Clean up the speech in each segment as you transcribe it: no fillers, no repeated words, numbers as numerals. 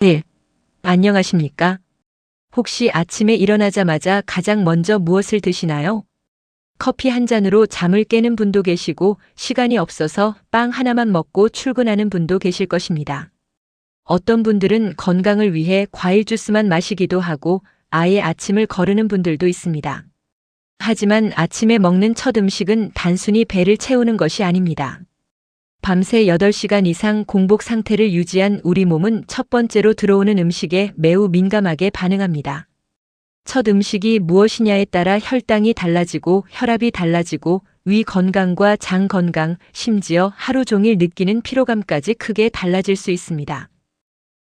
네, 안녕하십니까? 혹시 아침에 일어나자마자 가장 먼저 무엇을 드시나요? 커피 한 잔으로 잠을 깨는 분도 계시고 시간이 없어서 빵 하나만 먹고 출근하는 분도 계실 것입니다. 어떤 분들은 건강을 위해 과일 주스만 마시기도 하고 아예 아침을 거르는 분들도 있습니다. 하지만 아침에 먹는 첫 음식은 단순히 배를 채우는 것이 아닙니다. 밤새 8시간 이상 공복 상태를 유지한 우리 몸은 첫 번째로 들어오는 음식에 매우 민감하게 반응합니다. 첫 음식이 무엇이냐에 따라 혈당이 달라지고 혈압이 달라지고 위 건강과 장 건강, 심지어 하루 종일 느끼는 피로감까지 크게 달라질 수 있습니다.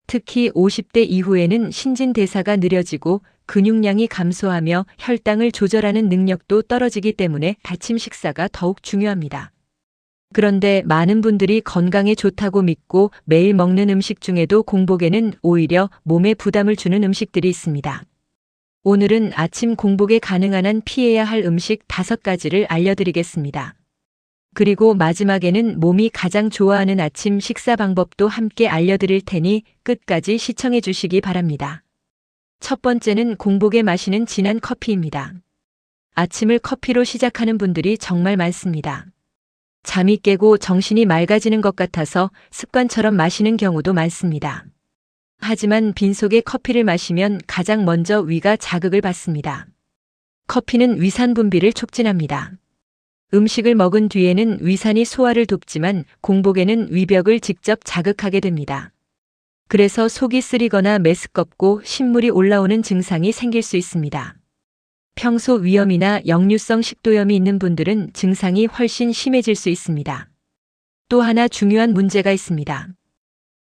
특히 50대 이후에는 신진대사가 느려지고 근육량이 감소하며 혈당을 조절하는 능력도 떨어지기 때문에 아침 식사가 더욱 중요합니다. 그런데 많은 분들이 건강에 좋다고 믿고 매일 먹는 음식 중에도 공복에는 오히려 몸에 부담을 주는 음식들이 있습니다. 오늘은 아침 공복에 가능한 한 피해야 할 음식 5가지를 알려드리겠습니다. 그리고 마지막에는 몸이 가장 좋아하는 아침 식사 방법도 함께 알려드릴 테니 끝까지 시청해 주시기 바랍니다. 첫 번째는 공복에 마시는 진한 커피입니다. 아침을 커피로 시작하는 분들이 정말 많습니다. 잠이 깨고 정신이 맑아지는 것 같아서 습관처럼 마시는 경우도 많습니다. 하지만 빈속에 커피를 마시면 가장 먼저 위가 자극을 받습니다. 커피는 위산 분비를 촉진합니다. 음식을 먹은 뒤에는 위산이 소화를 돕지만 공복에는 위벽을 직접 자극하게 됩니다. 그래서 속이 쓰리거나 메스껍고 신물이 올라오는 증상이 생길 수 있습니다. 평소 위염이나 역류성 식도염이 있는 분들은 증상이 훨씬 심해질 수 있습니다. 또 하나 중요한 문제가 있습니다.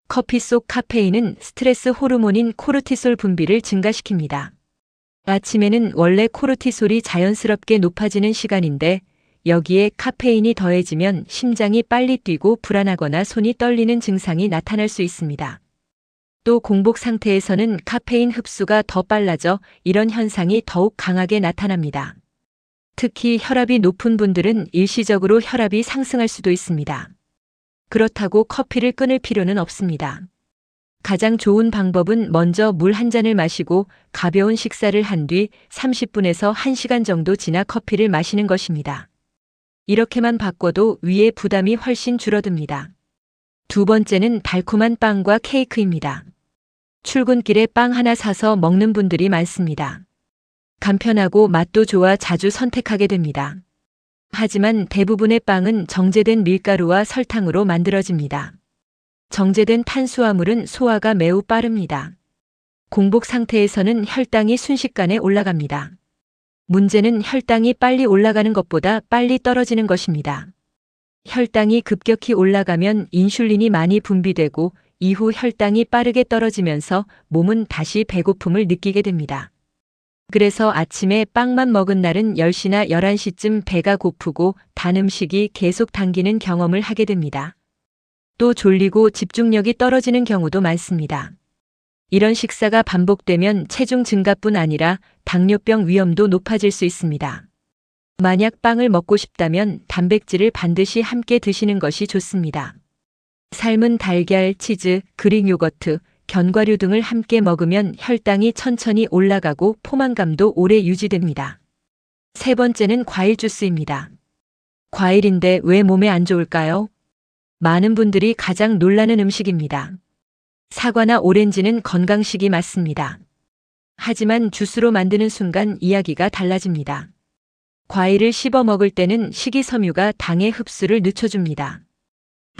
커피 속 카페인은 스트레스 호르몬인 코르티솔 분비를 증가시킵니다. 아침에는 원래 코르티솔이 자연스럽게 높아지는 시간인데 여기에 카페인이 더해지면 심장이 빨리 뛰고 불안하거나 손이 떨리는 증상이 나타날 수 있습니다. 또 공복 상태에서는 카페인 흡수가 더 빨라져 이런 현상이 더욱 강하게 나타납니다. 특히 혈압이 높은 분들은 일시적으로 혈압이 상승할 수도 있습니다. 그렇다고 커피를 끊을 필요는 없습니다. 가장 좋은 방법은 먼저 물 한 잔을 마시고 가벼운 식사를 한 뒤 30분에서 1시간 정도 지나 커피를 마시는 것입니다. 이렇게만 바꿔도 위의 부담이 훨씬 줄어듭니다. 두 번째는 달콤한 빵과 케이크입니다. 출근길에 빵 하나 사서 먹는 분들이 많습니다. 간편하고 맛도 좋아 자주 선택하게 됩니다. 하지만 대부분의 빵은 정제된 밀가루와 설탕으로 만들어집니다. 정제된 탄수화물은 소화가 매우 빠릅니다. 공복 상태에서는 혈당이 순식간에 올라갑니다. 문제는 혈당이 빨리 올라가는 것보다 빨리 떨어지는 것입니다. 혈당이 급격히 올라가면 인슐린이 많이 분비되고 이후 혈당이 빠르게 떨어지면서 몸은 다시 배고픔을 느끼게 됩니다. 그래서 아침에 빵만 먹은 날은 10시나 11시쯤 배가 고프고 단 음식이 계속 당기는 경험을 하게 됩니다. 또 졸리고 집중력이 떨어지는 경우도 많습니다. 이런 식사가 반복되면 체중 증가뿐 아니라 당뇨병 위험도 높아질 수 있습니다. 만약 빵을 먹고 싶다면 단백질을 반드시 함께 드시는 것이 좋습니다. 삶은 달걀, 치즈, 그릭 요거트, 견과류 등을 함께 먹으면 혈당이 천천히 올라가고 포만감도 오래 유지됩니다. 세 번째는 과일 주스입니다. 과일인데 왜 몸에 안 좋을까요? 많은 분들이 가장 놀라는 음식입니다. 사과나 오렌지는 건강식이 맞습니다. 하지만 주스로 만드는 순간 이야기가 달라집니다. 과일을 씹어 먹을 때는 식이섬유가 당의 흡수를 늦춰줍니다.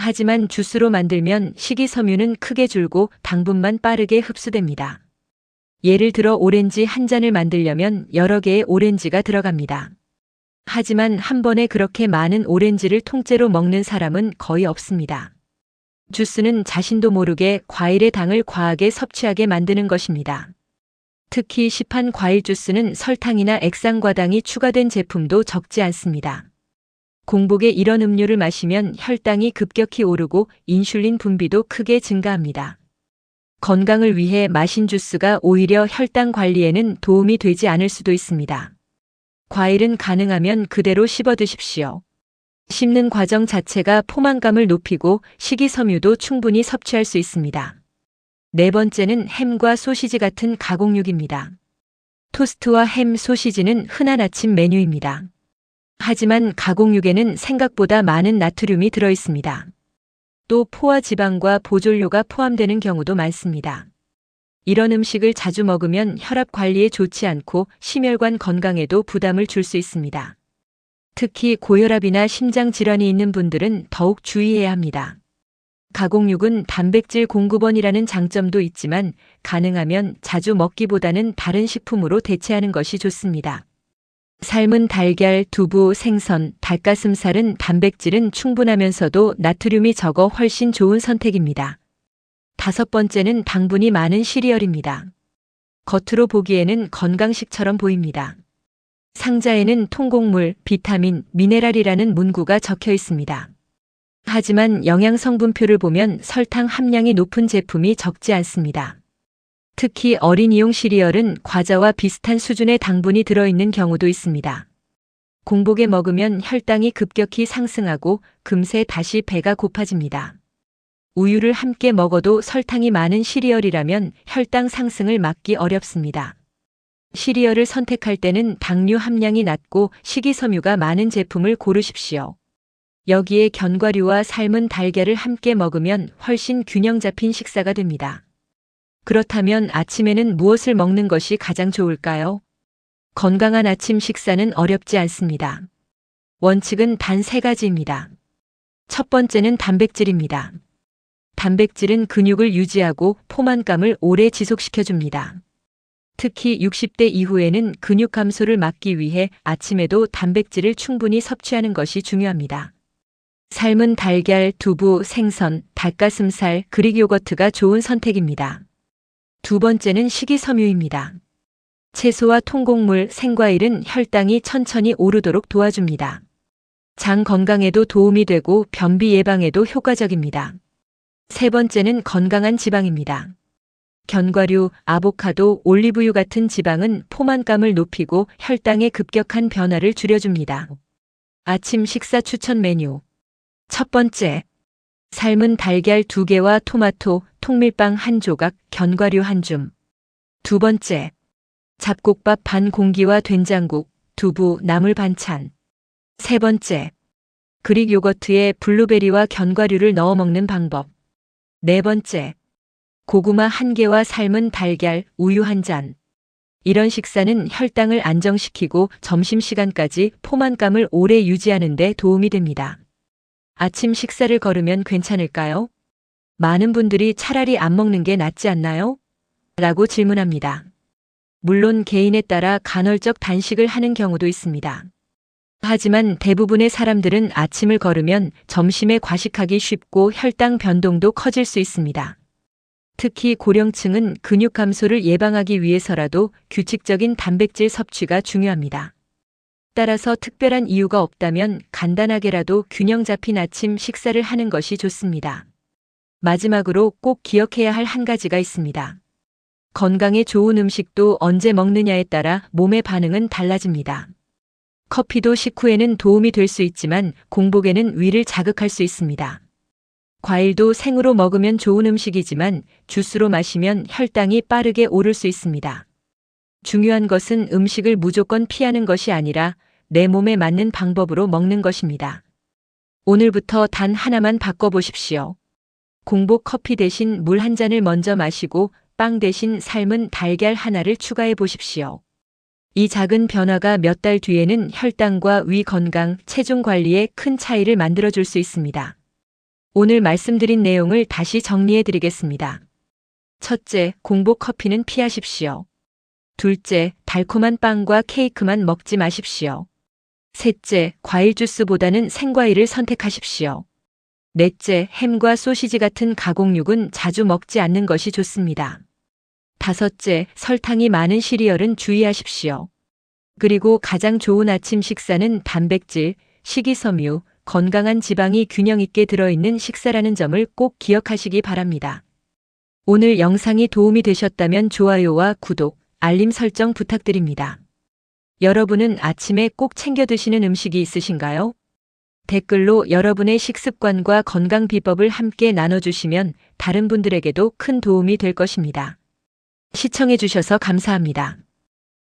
하지만 주스로 만들면 식이섬유는 크게 줄고 당분만 빠르게 흡수됩니다. 예를 들어 오렌지 한 잔을 만들려면 여러 개의 오렌지가 들어갑니다. 하지만 한 번에 그렇게 많은 오렌지를 통째로 먹는 사람은 거의 없습니다. 주스는 자신도 모르게 과일의 당을 과하게 섭취하게 만드는 것입니다. 특히 시판 과일 주스는 설탕이나 액상과당이 추가된 제품도 적지 않습니다. 공복에 이런 음료를 마시면 혈당이 급격히 오르고 인슐린 분비도 크게 증가합니다. 건강을 위해 마신 주스가 오히려 혈당 관리에는 도움이 되지 않을 수도 있습니다. 과일은 가능하면 그대로 씹어 드십시오. 씹는 과정 자체가 포만감을 높이고 식이섬유도 충분히 섭취할 수 있습니다. 네 번째는 햄과 소시지 같은 가공육입니다. 토스트와 햄, 소시지는 흔한 아침 메뉴입니다. 하지만 가공육에는 생각보다 많은 나트륨이 들어 있습니다. 또 포화 지방과 보존료가 포함되는 경우도 많습니다. 이런 음식을 자주 먹으면 혈압 관리에 좋지 않고 심혈관 건강에도 부담을 줄 수 있습니다. 특히 고혈압이나 심장 질환이 있는 분들은 더욱 주의해야 합니다. 가공육은 단백질 공급원이라는 장점도 있지만 가능하면 자주 먹기보다는 다른 식품으로 대체하는 것이 좋습니다. 삶은 달걀, 두부, 생선, 닭가슴살은 단백질은 충분하면서도 나트륨이 적어 훨씬 좋은 선택입니다. 다섯 번째는 당분이 많은 시리얼입니다. 겉으로 보기에는 건강식처럼 보입니다. 상자에는 통곡물, 비타민, 미네랄이라는 문구가 적혀 있습니다. 하지만 영양 성분표를 보면 설탕 함량이 높은 제품이 적지 않습니다. 특히 어린이용 시리얼은 과자와 비슷한 수준의 당분이 들어있는 경우도 있습니다. 공복에 먹으면 혈당이 급격히 상승하고 금세 다시 배가 고파집니다. 우유를 함께 먹어도 설탕이 많은 시리얼이라면 혈당 상승을 막기 어렵습니다. 시리얼을 선택할 때는 당류 함량이 낮고 식이섬유가 많은 제품을 고르십시오. 여기에 견과류와 삶은 달걀을 함께 먹으면 훨씬 균형 잡힌 식사가 됩니다. 그렇다면 아침에는 무엇을 먹는 것이 가장 좋을까요? 건강한 아침 식사는 어렵지 않습니다. 원칙은 단 3가지입니다. 첫 번째는 단백질입니다. 단백질은 근육을 유지하고 포만감을 오래 지속시켜줍니다. 특히 60대 이후에는 근육 감소를 막기 위해 아침에도 단백질을 충분히 섭취하는 것이 중요합니다. 삶은 달걀, 두부, 생선, 닭가슴살, 그릭 요거트가 좋은 선택입니다. 두 번째는 식이섬유입니다. 채소와 통곡물, 생과일은 혈당이 천천히 오르도록 도와줍니다. 장 건강에도 도움이 되고 변비 예방에도 효과적입니다. 세 번째는 건강한 지방입니다. 견과류, 아보카도, 올리브유 같은 지방은 포만감을 높이고 혈당의 급격한 변화를 줄여줍니다. 아침 식사 추천 메뉴. 첫 번째, 삶은 달걀 2개와 토마토, 통밀빵 1조각, 견과류 1줌. 두 번째, 잡곡밥 반 공기와 된장국, 두부, 나물 반찬. 세 번째, 그릭 요거트에 블루베리와 견과류를 넣어 먹는 방법. 네 번째, 고구마 1개와 삶은 달걀, 우유 1잔. 이런 식사는 혈당을 안정시키고 점심시간까지 포만감을 오래 유지하는 데 도움이 됩니다. 아침 식사를 거르면 괜찮을까요? 많은 분들이 차라리 안 먹는 게 낫지 않나요? 라고 질문합니다. 물론 개인에 따라 간헐적 단식을 하는 경우도 있습니다. 하지만 대부분의 사람들은 아침을 거르면 점심에 과식하기 쉽고 혈당 변동도 커질 수 있습니다. 특히 고령층은 근육 감소를 예방하기 위해서라도 규칙적인 단백질 섭취가 중요합니다. 따라서 특별한 이유가 없다면 간단하게라도 균형 잡힌 아침 식사를 하는 것이 좋습니다. 마지막으로 꼭 기억해야 할 한 가지가 있습니다. 건강에 좋은 음식도 언제 먹느냐에 따라 몸의 반응은 달라집니다. 커피도 식후에는 도움이 될 수 있지만 공복에는 위를 자극할 수 있습니다. 과일도 생으로 먹으면 좋은 음식이지만 주스로 마시면 혈당이 빠르게 오를 수 있습니다. 중요한 것은 음식을 무조건 피하는 것이 아니라 내 몸에 맞는 방법으로 먹는 것입니다. 오늘부터 단 하나만 바꿔보십시오. 공복 커피 대신 물 한 잔을 먼저 마시고 빵 대신 삶은 달걀 하나를 추가해 보십시오. 이 작은 변화가 몇 달 뒤에는 혈당과 위 건강, 체중 관리에 큰 차이를 만들어줄 수 있습니다. 오늘 말씀드린 내용을 다시 정리해 드리겠습니다. 첫째, 공복 커피는 피하십시오. 둘째, 달콤한 빵과 케이크만 먹지 마십시오. 셋째, 과일 주스보다는 생과일을 선택하십시오. 넷째, 햄과 소시지 같은 가공육은 자주 먹지 않는 것이 좋습니다. 다섯째, 설탕이 많은 시리얼은 주의하십시오. 그리고 가장 좋은 아침 식사는 단백질, 식이섬유, 건강한 지방이 균형 있게 들어있는 식사라는 점을 꼭 기억하시기 바랍니다. 오늘 영상이 도움이 되셨다면 좋아요와 구독, 알림 설정 부탁드립니다. 여러분은 아침에 꼭 챙겨 드시는 음식이 있으신가요? 댓글로 여러분의 식습관과 건강 비법을 함께 나눠주시면 다른 분들에게도 큰 도움이 될 것입니다. 시청해주셔서 감사합니다.